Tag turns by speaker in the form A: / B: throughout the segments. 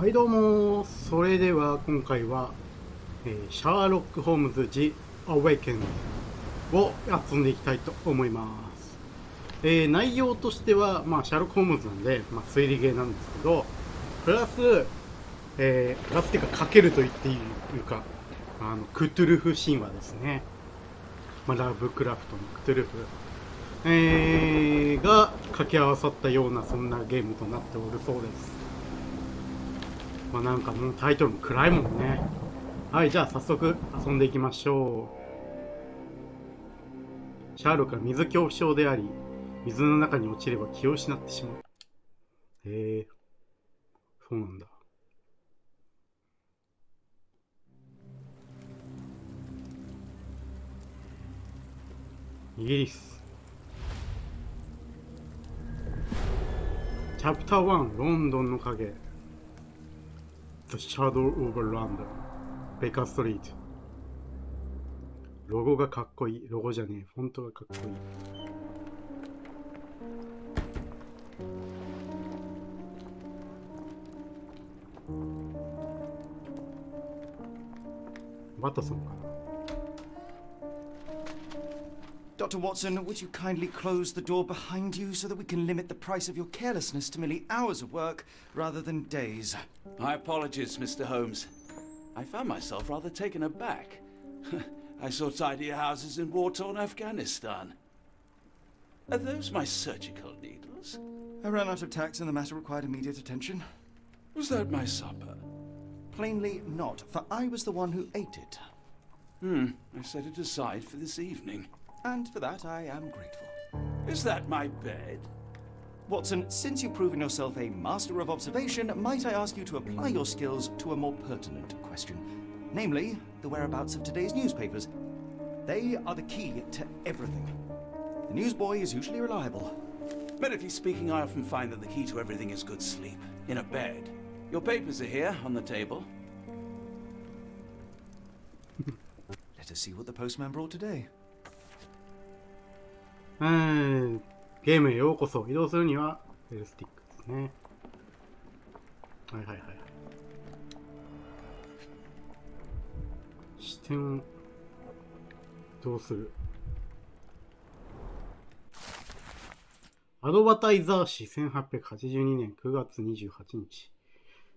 A: はいどうも、それでは今回は、シャーロック・ホームズ・The Awakened を遊んでいきたいと思います。内容としては、シャーロック・ホームズなんで、推理ゲーなんですけど、プラスっていうかかけると言っていいか、クトゥルフ神話ですね。ラブクラフトのクトゥルフ、が掛け合わさったようなそんなゲームとなっておるそうです。なんかもうタイトルも暗いもんね。はい、じゃあ早速遊んでいきましょう。シャーロックは水恐怖症であり、水の中に落ちれば気を失ってしまう。そうなんだ。イギリス。チャプター1、ロンドンの影。The Shadow over London、ベカーストリート。ロゴがかっこいい。ロゴじゃねえ、フォントがかっこいい。ワトソンかな。
B: Dr. Watson, would you kindly close the door behind you so that we can limit the price of your carelessness to merely hours of work rather than days?
C: My apologies, Mr. Holmes. I found myself rather taken aback. I saw tidier houses in war-torn Afghanistan. Are those my surgical needles?
B: I ran out of tacks and the matter required immediate attention.
C: Was that my supper?
B: Plainly not, for I was the one who ate it.
C: I set it aside for this evening.
B: And for that I am grateful.
C: Is that my bed?
B: Watson, since you've proven yourself a master of observation, might I ask you to apply your skills to a more pertinent question, namely, the whereabouts of today's newspapers. They are the key to everything. The newsboy is usually reliable.
C: Medically speaking, I often find that the key to everything is good sleep, in a bed. Your papers are here, on the table.
B: Let us see what the postman brought today.
A: ゲームへようこそ。移動するには L スティックですね。はいはいはい。視点をどうする。アドバタイザー誌1882年9月28日。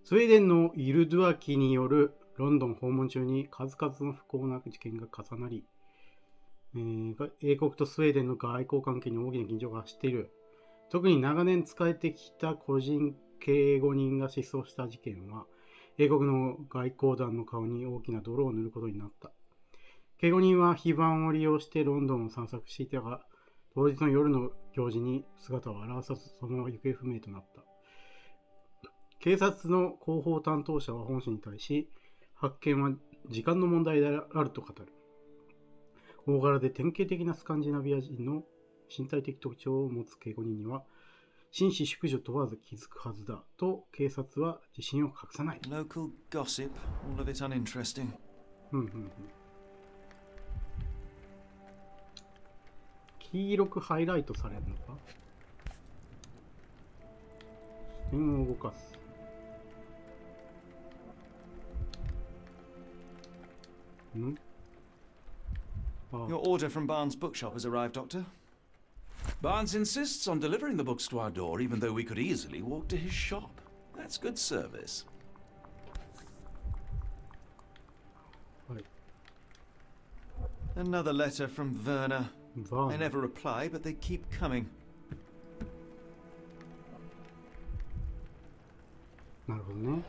A: スウェーデンのイルドゥア記によるロンドン訪問中に数々の不幸な事件が重なり、英国とスウェーデンの外交関係に大きな緊張が走っている。特に長年仕えてきた個人警護人が失踪した事件は、英国の外交団の顔に大きな泥を塗ることになった。警護人は非番を利用してロンドンを散策していたが、当日の夜の行事に姿を現さず、その行方不明となった。警察の広報担当者は本誌に対し、発見は時間の問題であると語る。大柄で典型的なスカンジナビア人の身体的特徴を持つ警護人には、紳士淑女問わず気づくはずだと警察は自信を隠さない。
B: Local gossip, all of it uninteresting.
A: 黄色くハイライトされるのか。視点を動かす。
B: Your order from Barnes' bookshop has arrived, Doctor.
C: Barnes insists on delivering the books to our door, even though we could easily walk to his shop. That's good service.
B: Another letter from Werner.
A: Werner.
B: I never reply, but they keep coming.
A: なるほどね。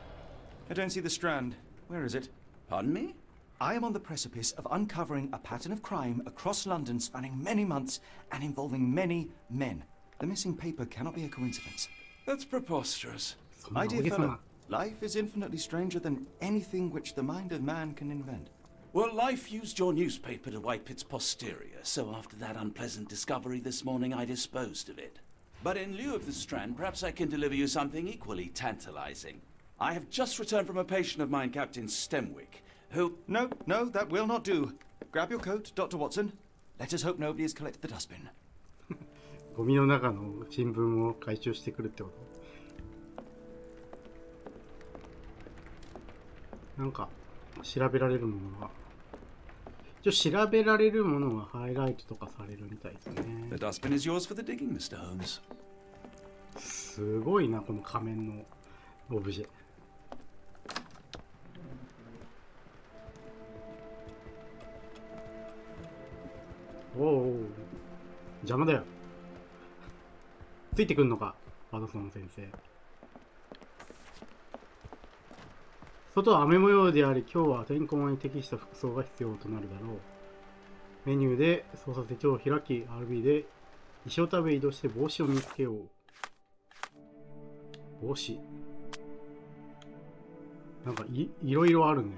B: I don't see the Strand. Where is it?
C: Pardon me?
B: I am on the precipice of uncovering a pattern of crime across London spanning many months and involving many men. The missing paper cannot be a coincidence.
C: That's preposterous.
B: My dear fellow, life is infinitely stranger than anything which the mind of man can invent.
C: Well, life used your newspaper to wipe its posterior, so after that unpleasant discovery this morning, I disposed of it. But in lieu of the Strand, perhaps I can deliver you something equally tantalizing. I have just returned from a patient of mine, Captain Stemwick, who...
B: No, that will not do. Grab your coat, Dr. Watson. Let us hope nobody has collected the dustbin.
A: ゴミの中の新聞を回収してくるってこと。なんか調べられるものが調べられるものがハイライトとかされるみたいですね。
C: The dustbin is yours for the digging, Mr. Holmes.
A: すごいなこの仮面のオブジェ。おお邪魔だよ。ついてくんのかワトソン先生。外は雨模様であり、今日は天候に適した服装が必要となるだろう。メニューで操作手帳を開き、RB で衣装タブへ移動して帽子を見つけよう。帽子なんかいろいろあるね。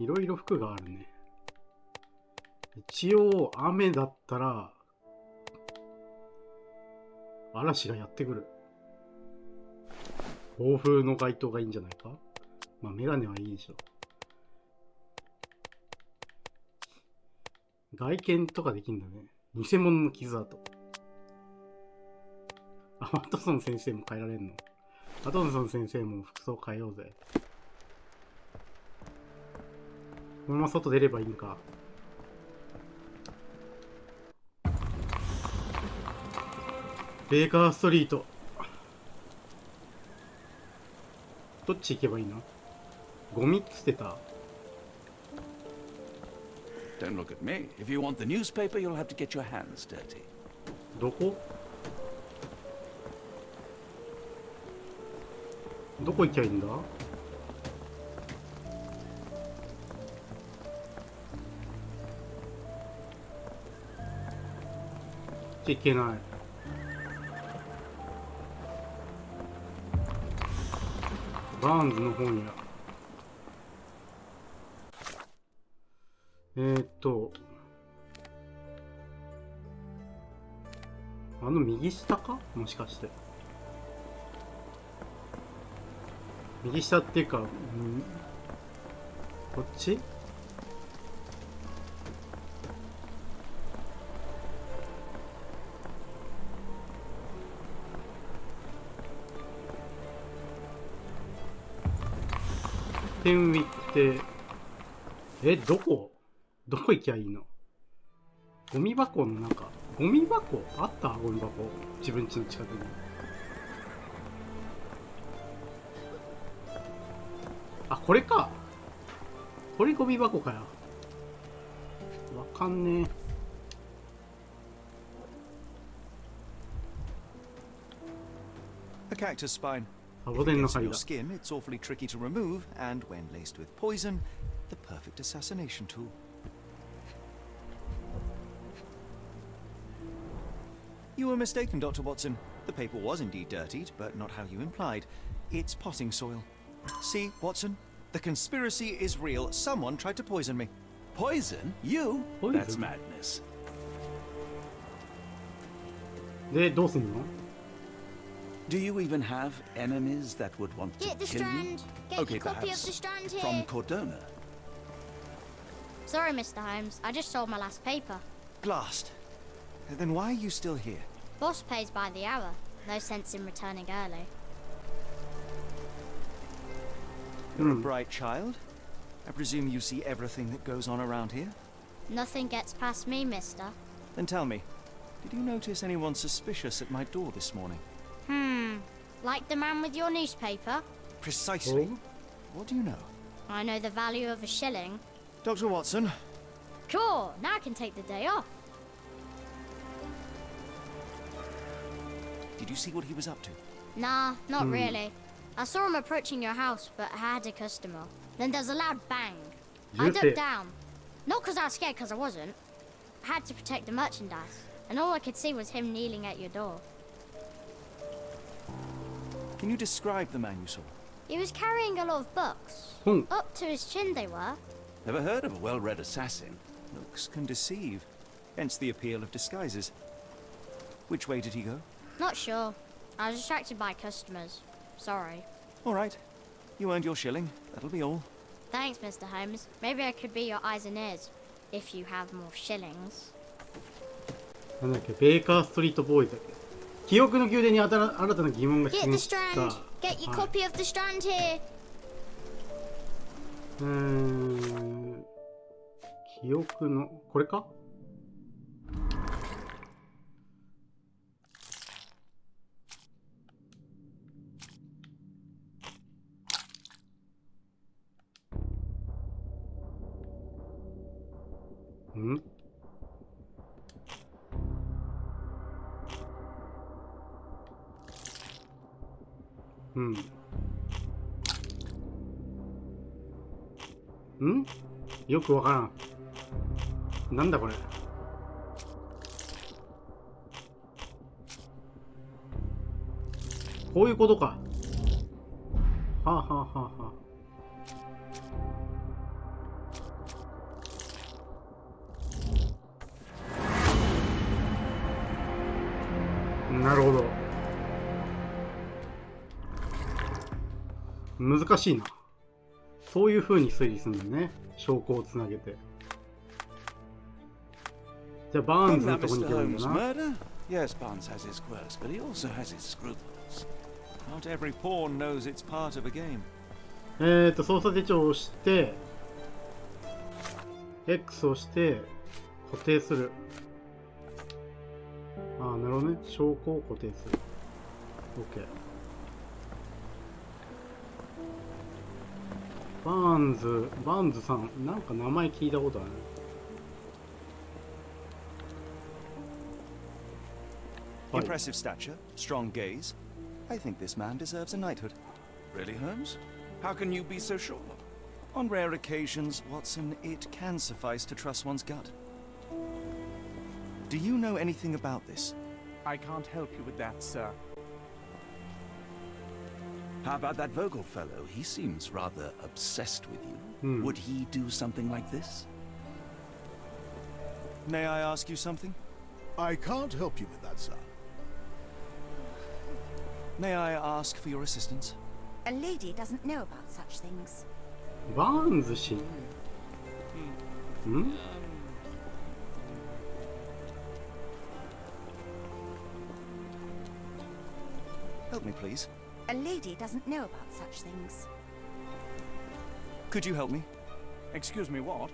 A: いろいろ服があるね。一応雨だったら嵐がやってくる。暴風の街灯がいいんじゃないか。まあメガネはいいでしょ。外見とかできんだね。偽物の傷跡。あ、ワトソン先生も変えられんの。ワトソン先生も服装変えようぜ。このまま外出ればいいんか。ベーカーストリート。どっち行けばいいの？ゴミっつってた。
C: Don't look at me. If you want the newspaper, you'll have to get your hands dirty.
A: どこ行きゃいいんだ？いけない。バーンズの本屋。右下かもしかして。右下っていうか、こっち？ペンウィってどこ行きゃいいの？ゴミ箱の中。ゴミ箱あった？ゴミ箱自分家の近くに。あ、これか。これゴミ箱かよ。わかんね
B: A cactus spine.
A: え。サボテンの
B: Against
A: 針
B: your
A: だ。
B: skin, it's awfully tricky to remove, and when laced with poison, the perfect assassination tool. You were mistaken, Dr. Watson. The paper was indeed dirtied, but not how you implied. It's potting soil. See, Watson? The conspiracy is real. Someone tried to poison me.
C: Poison? You?
A: Poison?
C: That's madness.
A: で、どうすんの？
C: Do you even have enemies that would want to
D: Get the
C: kill you?
D: Strand. Get
C: Okay,
D: your copy of
C: perhaps
D: the Strand here.
C: from Cordona.
D: Sorry, Mr. Holmes. I just sold my last paper.
B: Blast. Then why are you still here?
D: Boss pays by the hour. No sense in returning early.
B: You're a bright child. I presume you see everything that goes on around here?
D: Nothing gets past me, mister.
B: Then tell me, did you notice anyone suspicious at my door this morning?
D: Like the man with your newspaper?
B: Precisely.
A: Oh.
B: What do you know?
D: I know the value of a shilling.
B: Dr. Watson,
D: Cool, now I can take the day off.
B: did you see what he was up to?
D: Nah, not really. I saw him approaching your house, but I had a customer. Then there's a loud bang. I
A: Use it.
D: ducked down. Not because I was scared, because I wasn't. I had to protect the merchandise. And all I could see was him kneeling at your door.
B: Can you describe the man you saw?
D: He was carrying a lot of books. Up to his chin they were.
C: Never heard of a well-read assassin.
B: Looks can deceive. Hence the appeal of disguises. Which way did he go?
D: Not sure. I was distracted by customers. Sorry.
B: All right. You earned your shilling. That'll be all.
D: Thanks, Mr. Holmes. Maybe I could be your eyes and ears, if you have more shillings.
A: なんだっけ、ベーカーストリートボーイだっけ。記憶の宮殿に新たな疑問が出
D: Get
A: 現
D: the
A: した。
D: Strand! Get your copy of the Strand here!
A: 記憶の、これか。ん？うん。ん？よくわからん。なんだこれ。こういうことか。はあ、はあはあはあ。なるほど。難しいな。そういう風に推理するんだね。証拠をつなげて。じゃあバーンズのとこに行けばいいんだな。
C: Yes, Barnes has his quirks, but he also has his scruples.
E: Not every pawn knows it's part of a game.
A: 操作手帳を押して、X をして固定する。ああ、なるほどね。証拠を固定する。OK。バーンズさん、なんか名前聞いたことある。
B: Impressive stature, strong gaze. I think this man deserves a knighthood.
C: Really, Holmes? How can you be so sure?
B: On rare occasions, Watson, it can suffice to trust one's gut. Do you know anything about this?
E: I can't help you with that, sir.
C: How about that Vogel fellow? He seems rather obsessed with you. Would he do something like this?
B: May I ask you something?
F: I can't help you with that, sir.
B: May I ask for your assistance?
G: A lady doesn't know about such things.
A: バーンズ氏。ん？
B: Help me, please.
G: A lady doesn't know about such things.
B: Could you help me?
E: Excuse me, what?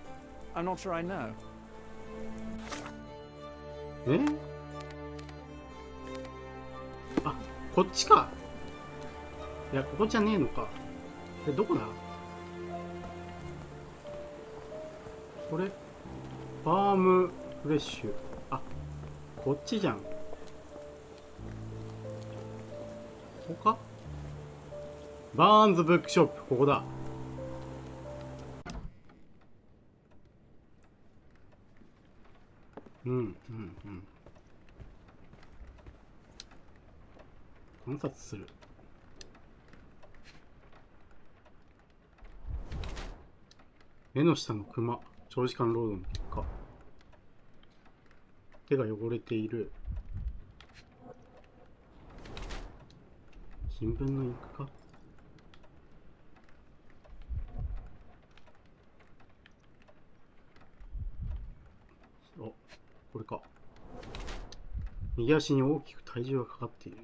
E: I'm not sure I know.
A: え？あ、こっちか。いや、ここじゃねえのか。どこだ？これファームフレッシュ。あ、こっちじゃん。ここか？バーンズブックショップ、ここだ。観察する。目の下のクマ、長時間労働の結果。手が汚れている。新聞のインクか。お、これか。右足に大きく体重がかかっている。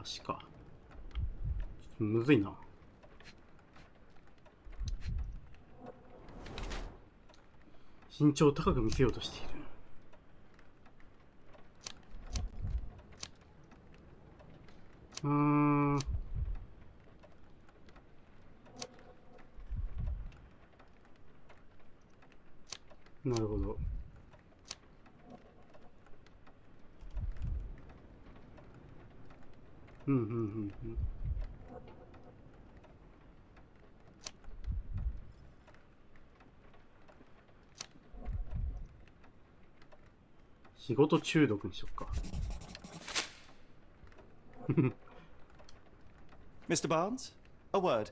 A: 足か。ちょっとむずいな。身長を高く見せようとしている。なるほど。仕事中毒にしよっか。
B: Mr. Barnes, a word.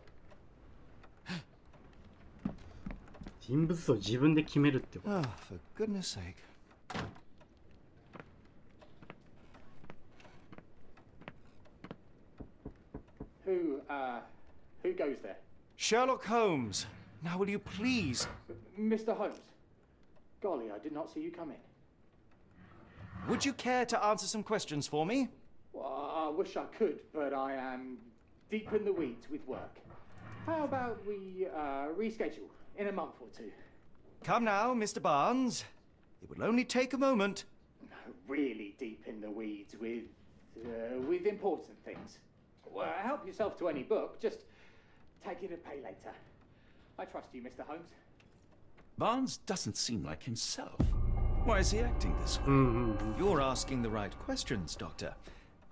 A: 人物像を自分で決めるってこと。
B: Ah, for goodness sake.
H: Who goes there?
B: Sherlock Holmes. Now will you please?
H: Mr. Holmes. Golly, I did not see you come in.
B: Would you care to answer some questions for me?
H: Well, I wish I could, but I am deep in the weeds with work. How about we reschedule in a month or two?
B: Come now, Mr. Barnes. It will only take a moment.
H: Really deep in the weeds with important things. Well, help yourself to any book. Just take it and pay later. I trust you, Mr. Holmes.
C: Barnes doesn't seem like himself. Why is he acting this way?
B: You're asking the right questions, Doctor.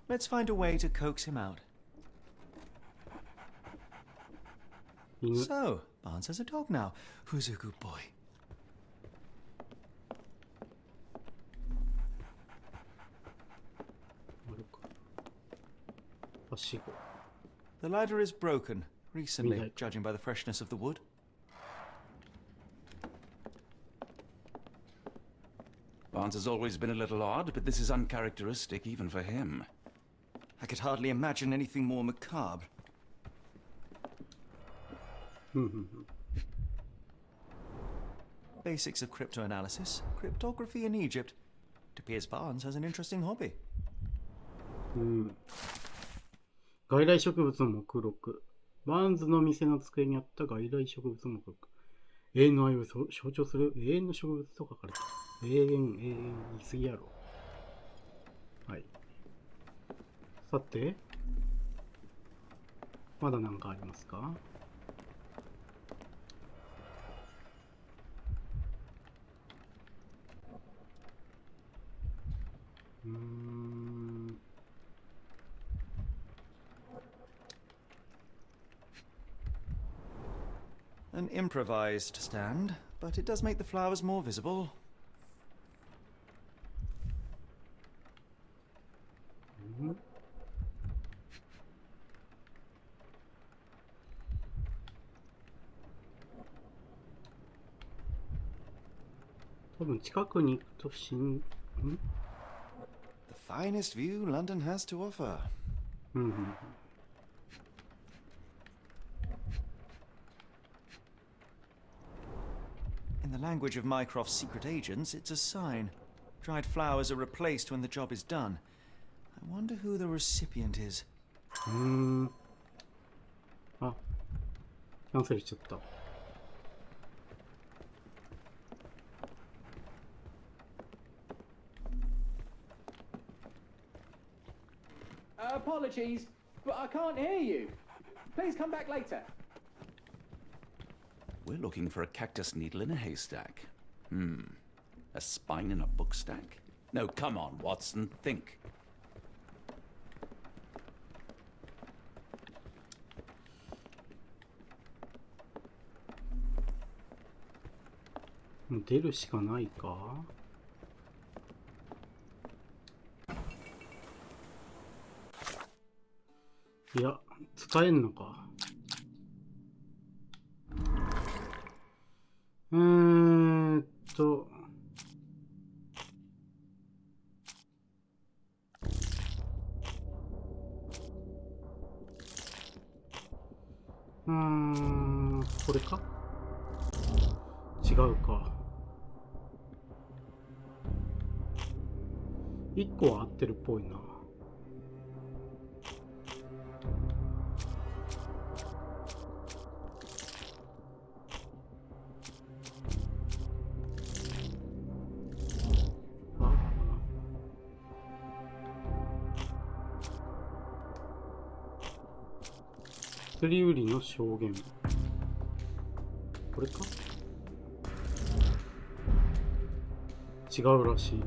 B: Let's find a way to coax him out. So, Barnes has a dog now. Who's a good boy? The ladder is broken. Recently, judging by the freshness of the wood.
C: Barnes has always been a little odd, but this is uncharacteristic even for him.
B: I could hardly imagine anything more macabre. Basics of cryptoanalysis, cryptography in Egypt. It appears Barnes has an interesting hobby.
A: 外来植物の目録。バーンズの店の机にあった外来植物目録。永遠の愛を象徴する永遠の植物と書かれている。永遠言い過ぎやろ。はい。さて、まだ何かありますか？An
B: improvised stand, but it does make the flowers more visible. The finest view London has to offer. In the language of Mycroft's secret agents, it's a sign. Dried flowers are replaced when the job is done. I wonder who the recipient is.
A: あ、キャンセルしちゃった。
H: Apologies, but I can't hear you. Please come back later.
C: We're looking for a cactus needle in a haystack. A spine in a book stack? No, come on, Watson, think.
A: もう出るしかないか。いや、使えんのか。これか？違うか。1個は合ってるっぽいな。薬売りの証言。これか？違うらしい。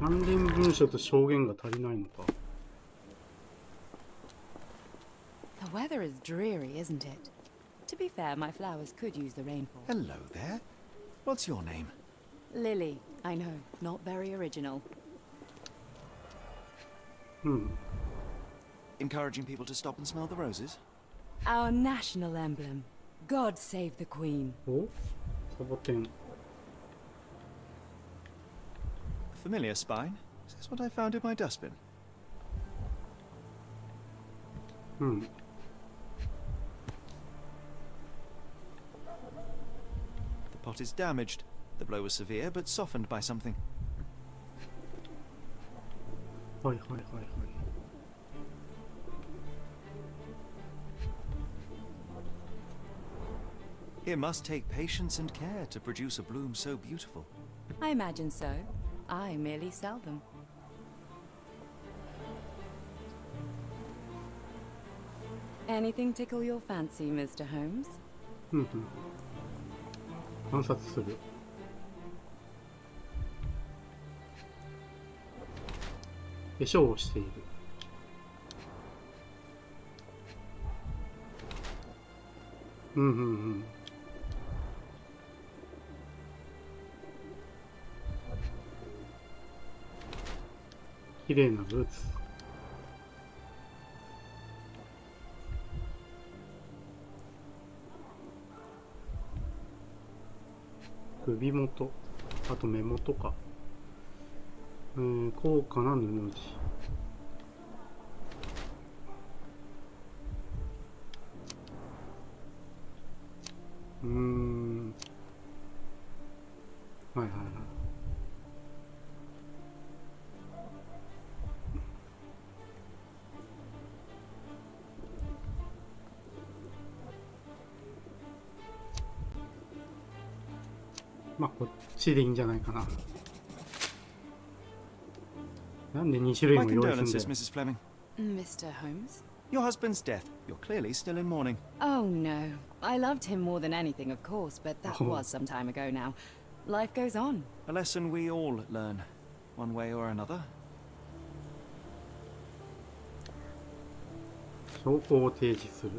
A: 関連文書と証言が足りないのか。
I: The weather is dreary, isn't it? To be fair, my flowers could use the rainfall.
B: Hello there. What's your name?
I: Lily, I know, not very original.
B: Encouraging people to stop and smell the roses?
I: Our national emblem. God save the Queen.
A: お、サボテン。
B: Familiar spine? Is this what I found in my dustbin?
A: うん。
B: The pot is damaged. The blow was severe, but softened by something.
A: はいはいはいはい。
B: It must take patience and care to produce a bloom so beautiful.
I: I imagine so. I merely sell them. Anything tickle your fancy, Mr. Holmes?
A: うんうん。観察する。化粧をしている。うんうんうん。綺麗なブーツ。首元、あと目元か。高価な布地。はいはいはい。まあこっちでいいんじゃないかな。なんで2種類
B: My
A: も用意するん
B: condolences,
A: だよ。
B: Mrs. Fleming.
I: Mr. Holmes?
B: Your husband's death. You're clearly still in mourning.
I: Oh no. I loved him more than anything, of course, but that
A: Oh.
I: was some time ago now. Life goes on.
B: A lesson we all learn, one way or another.
A: 証拠を提示する。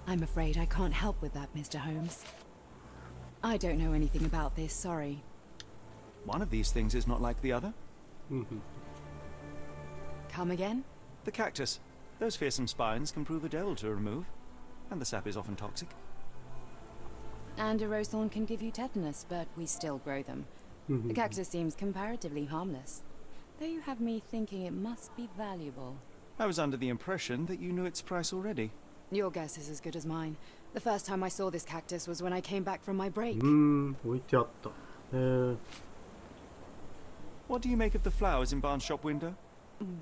I: I'm afraid I can't help with that, Mr. Holmes. I don't know anything about this, sorry.
B: One of these things is not like the other.
A: うんうん。
I: Come again?
B: The cactus. Those fearsome spines can prove a devil to remove, and the sap is often toxic.
I: And a rose thorn can give you tetanus, but we still grow them. The cactus seems comparatively harmless, though you have me thinking it must be valuable.
B: I was under the impression that you knew its price already.
I: Your guess is as good as mine. The first time I saw this cactus was when I came back from my break.
A: 置いてあった。
B: What do you make of the flowers in Barnes' shop window?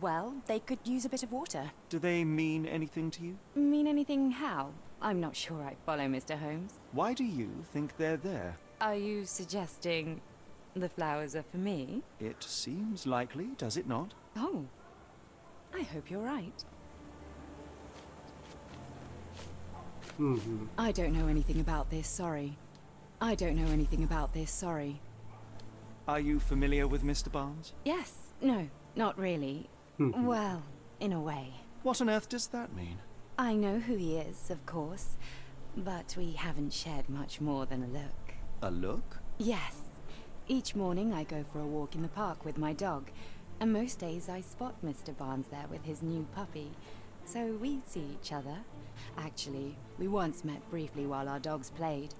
I: Well, they could use a bit of water.
B: Do they mean anything to you?
I: Mean anything how? I'm not sure I follow, Mr. Holmes.
B: Why do you think they're there?
I: Are you suggesting the flowers are for me?
B: It seems likely, does it not?
I: Oh, I hope you're right.
A: うんうん。
I: I don't know anything about this, sorry. I don't know anything about this, sorry.
B: Are you familiar with Mr. Barnes?
I: Yes, no, not really. Well, in a way.
B: What on earth does that mean?
I: I know who he is, of course, but we haven't shared much more than a look.
B: A look?
I: Yes. Each morning I go for a walk in the park with my dog, and most days I spot Mr. Barnes there with his new puppy, so we see each other. Actually, we once met briefly while our dogs played.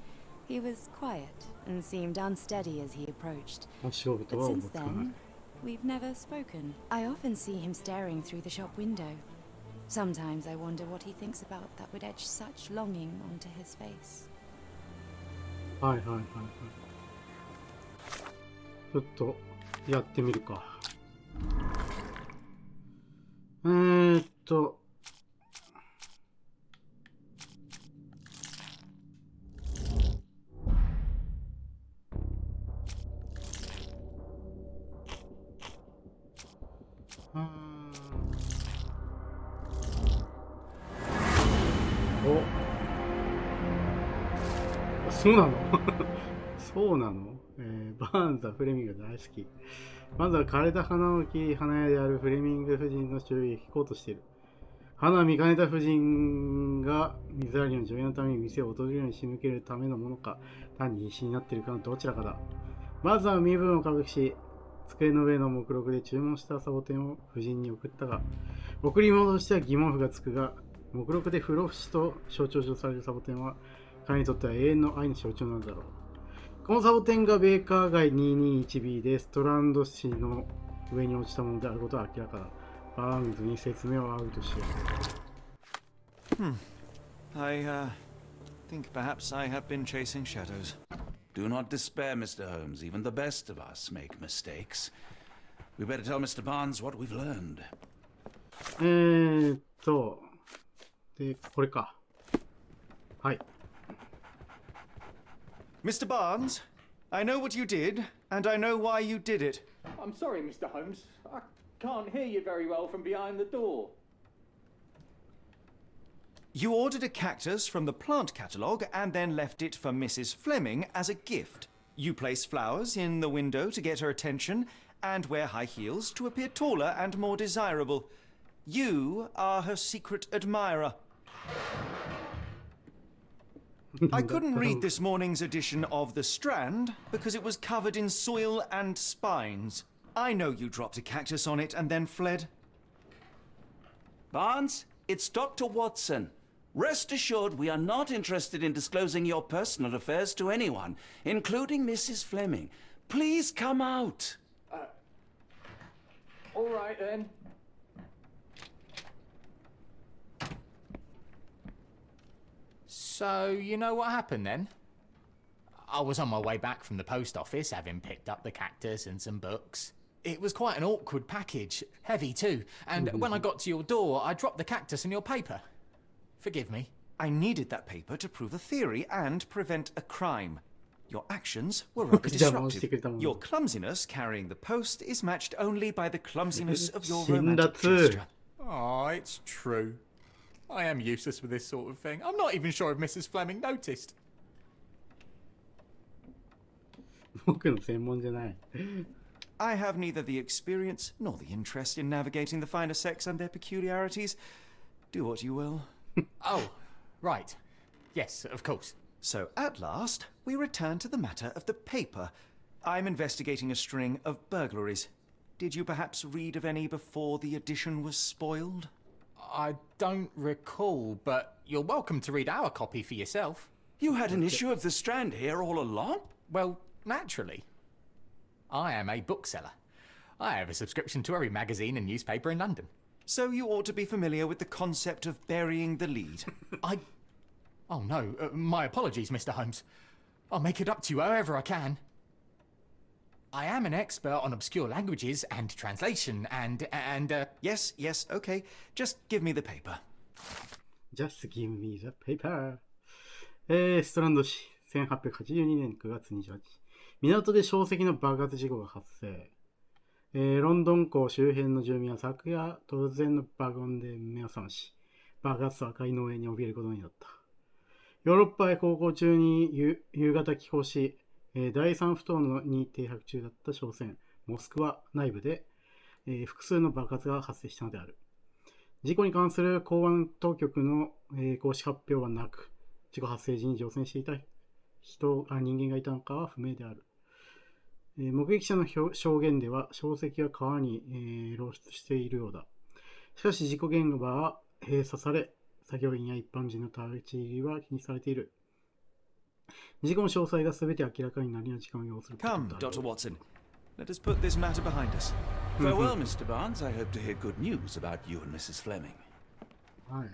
I: He was quiet and seemed unsteady as he approached.
A: 足をと
I: But
A: は
I: since
A: 思つかない
I: then, we've never spoken. I often see him staring through the shop window. Sometimes I wonder what he thinks about that would etch such longing onto his face.
A: はいはいはいはい。ちょっとやってみるか。お、そうなの？そうなの、バーンズはフレミングが大好き。まずは枯れた花を切り、花屋であるフレミング夫人の周囲へ引こうとしている。花を見かねた夫人が水やりの女優のために店を訪れるように仕向けるためのものか、単に必死になっているかのどちらかだ。まずは身分を歌舞伎し、机の上の目録で注文したサボテンを夫人に送ったが、贈り物としては疑問符がつくが、目録で不老不死と象徴とされるサボテンは、彼にとっては永遠の愛の象徴なのだろう。このサボテンがベーカー街 221B でストランド市の上に落ちたものであることは明らかだ。バーンズに説明を仰ぐとしよう。
E: I think perhaps I have been chasing shadows.
C: Do not despair, Mr. Holmes. Even the best of us make mistakes. We better tell Mr. Barnes what we've learned.
A: で、これか。はい。
B: Mr. Barnes, I know what you did, and I know why you did it.
H: I'm sorry, Mr. Holmes. I can't hear you very well from behind the door.
B: You ordered a cactus from the plant catalogue and then left it for Mrs. Fleming as a gift. You place flowers in the window to get her attention and wear high heels to appear taller and more desirable. You are her secret admirer. I couldn't read this morning's edition of The Strand because it was covered in soil and spines. I know you dropped a cactus on it and then fled.
C: Barnes, it's Dr. Watson. Rest assured we are not interested in disclosing your personal affairs to anyone, including Mrs. Fleming. Please come out.
H: All right then.
J: So, you know what happened then? I was on my way back from the post office, having picked up the cactus and some books. It was quite an awkward package, heavy too, and when I got to your door, I dropped the cactus and your paper. Forgive me.
B: I needed that paper to prove a theory and prevent a crime. Your actions were rather disruptive. Your clumsiness carrying the post is matched only by the clumsiness of your romantic gesture.
J: Oh, it's true. I am useless with this sort of thing. I'm not even sure if Mrs. Fleming noticed.
A: 僕の専門じゃない。
B: I have neither the experience nor the interest in navigating the finer sex and their peculiarities. Do what you will.
J: Oh, right. Yes, of course.
B: So, at last, we return to the matter of the paper. I'm investigating a string of burglaries. Did you perhaps read of any before the edition was spoiled?
J: I don't recall, but you're welcome to read our copy for yourself.
C: You had an issue of The Strand here all along?
J: Well, naturally. I am a bookseller. I have a subscription to every magazine and newspaper in London.
B: So you ought to be familiar with the concept of burying the lead.
J: Oh no, my apologies, Mr. Holmes. I'll make it up to you however I can. I am an expert on obscure languages and translation and
B: Yes, okay. Just give me the paper.
A: Just give me the paper. ストランド市、1882年9月28日。港で小石の爆発事故が発生。ロンドン港周辺の住民は昨夜突然の爆音で目を覚まし、爆発と赤い農園に怯えることになった。ヨーロッパへ航行中に夕方帰港し、第3埠頭に停泊中だった商船モスクワ内部で、複数の爆発が発生したのである。事故に関する公安当局の、公式発表はなく、事故発生時に乗船していた人間がいたのかは不明である。目撃者の証言では小石が川に、漏出しているようだ。しかし事故現場は閉鎖され、作業員や一般人の立ち入りは禁止されている。事故の詳細が全て明らかになりの時間を要する。
B: Come, Dr. Watson. Let us put this matter behind us.
C: Farewell, Mr. Barnes. I hope to hear good news about you and Mrs. Fleming.
A: はい。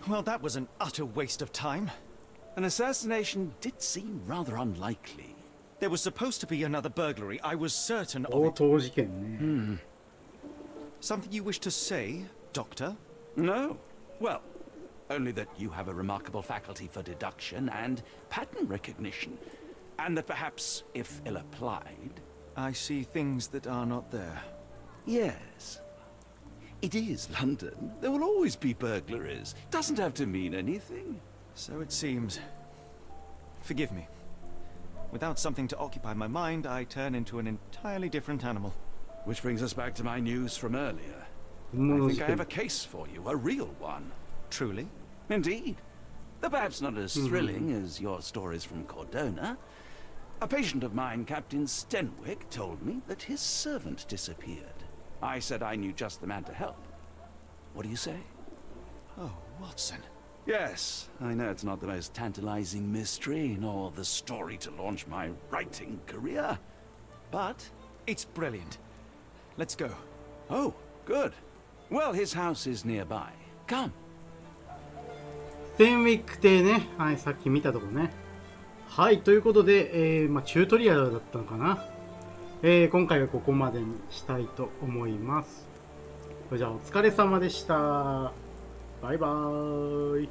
B: Well, that was an utter waste of time.
C: An assassination did seem rather unlikely.
B: There was supposed to be another burglary. I was certain of
A: 強
B: it.
A: 盗事件ね。
B: Something you wish to say, Doctor?
C: No. Well, only that you have a remarkable faculty for deduction and pattern recognition, and that perhaps, if ill applied...
B: I see things that are not there.
C: Yes. It is London. There will always be burglaries. Doesn't have to mean anything.
B: So it seems.
E: Forgive me. Without something to occupy my mind, I turn into an entirely different animal.
C: Which brings us back to my news from earlier. I think I have a case for you, a real one.
E: Truly?
C: Indeed. Though perhaps not as thrilling as your stories from Cordona. A patient of mine, Captain Stenwick, told me that his servant disappeared. I said I knew just the man to help. What do you say?
E: Oh, Watson.
C: Yes, I know it's not the most tantalizing mystery, nor the story to launch my writing career. But...
E: It's brilliant. Let's go.
C: Oh, good. Well, his house is nearby. Come.
A: ステンウィック邸ね。はい、さっき見たとこね。はい、ということで、チュートリアルだったのかな。今回はここまでにしたいと思います。それじゃあお疲れ様でした。バイバーイ。